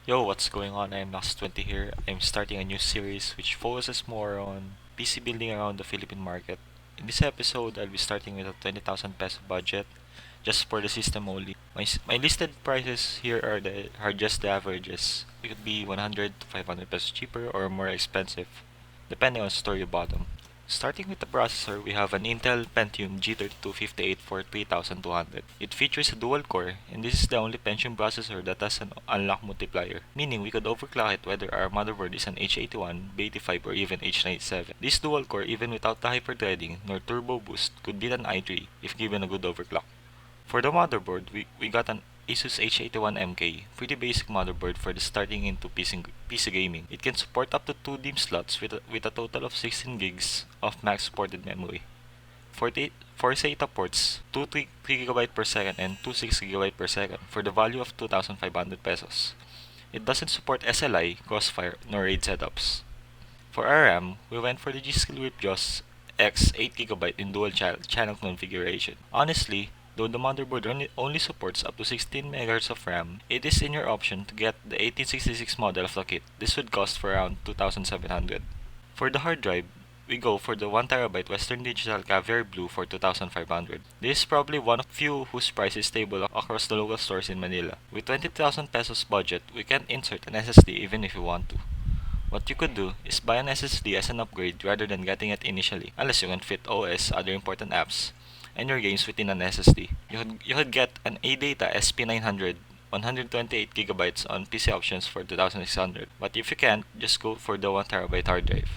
Yo, what's going on? I'm Max20 here. I'm starting a new series which focuses more on PC building around the Philippine market. In this episode, I'll be starting with a 20,000 peso budget just for the system only. My listed prices here are just the averages. It could be 100 to 500 pesos cheaper or more expensive, depending on store you bought them. Starting with the processor, we have an Intel Pentium G3258 for 3200. It features a dual core, and this is the only Pentium processor that has an unlock multiplier, meaning we could overclock it whether our motherboard is an H81, B85, or even H97. This dual core, even without the hyperthreading nor turbo boost, could beat an i3 if given a good overclock. For the motherboard, we got an Asus H81MK, pretty basic motherboard for the starting into PC gaming. It can support up to 2 DIMM slots with a total of 16 gigs of max supported memory. For SATA ports, 2 3GB per second and 2 6GB per second for the value of 2,500 pesos. It doesn't support SLI, Crossfire, nor RAID setups. For RAM, we went for the G-Skill with JOS X 8GB in dual channel configuration. Honestly, though the motherboard only supports up to 16 MHz of RAM, it is in your option to get the 1866 model of the kit. This would cost for around 2,700. For the hard drive, we go for the 1TB Western Digital Caviar Blue for 2,500. This is probably one of few whose price is stable across the local stores in Manila. With 20,000 pesos budget, we can insert an SSD even if you want to. What you could do is buy an SSD as an upgrade rather than getting it initially, unless you can fit OS, other important apps, and your games within an SSD. You could get an ADATA SP900 128GB on PC options for 2,600, but if you can't, just go for the 1TB hard drive.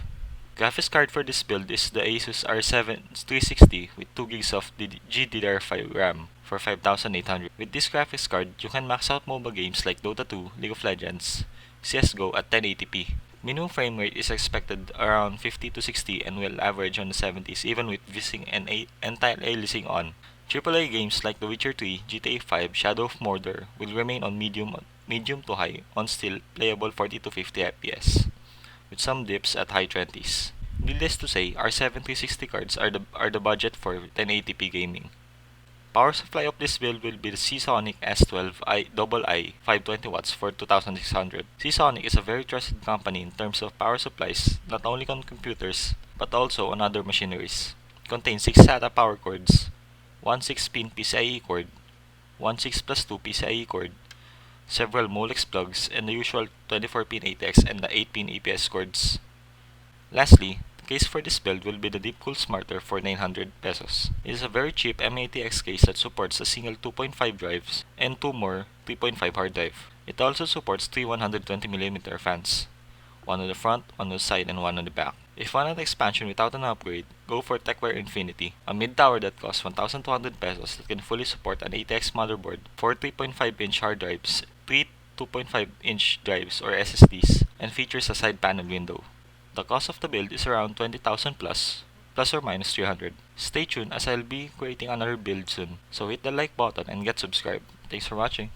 Graphics card for this build is the Asus R7 360 with 2 gigs of GDDR5 RAM for 5,800. With this graphics card, you can max out MOBA games like Dota 2, League of Legends, CSGO at 1080p. Minimum frame rate is expected around 50 to 60 and will average on the 70s even with VSync and anti-aliasing on. AAA games like The Witcher 3, GTA 5, Shadow of Mordor will remain on medium to high on still playable 40 to 50 FPS, with some dips at high 20s. Needless to say, our 7360 cards are the budget for 1080p gaming. Power supply of this build will be the Seasonic S12i II 520 watts for 2600. Seasonic is a very trusted company in terms of power supplies, not only on computers, but also on other machineries. It contains 6 SATA power cords, one 6-pin PCIe cord, one 6 plus 2 PCIe cord, several Molex plugs, and the usual 24-pin ATX and the 8-pin APS cords. Lastly, the case for this build will be the Deepcool Smarter for 900 pesos. It is a very cheap M80X case that supports a single 2.5 drives and 2 more 3.5 hard drive. It also supports 3 120mm fans, one on the front, one on the side, and one on the back. If you want an expansion without an upgrade, go for TechWare Infinity, a mid-tower that costs 1,200 pesos that can fully support an ATX motherboard, 4 3.5-inch hard drives, 3 2.5-inch drives or SSDs, and features a side panel window. The cost of the build is around 20,000 plus or minus 300. Stay tuned as I'll be creating another build soon, so hit the like button and get subscribed. Thanks for watching.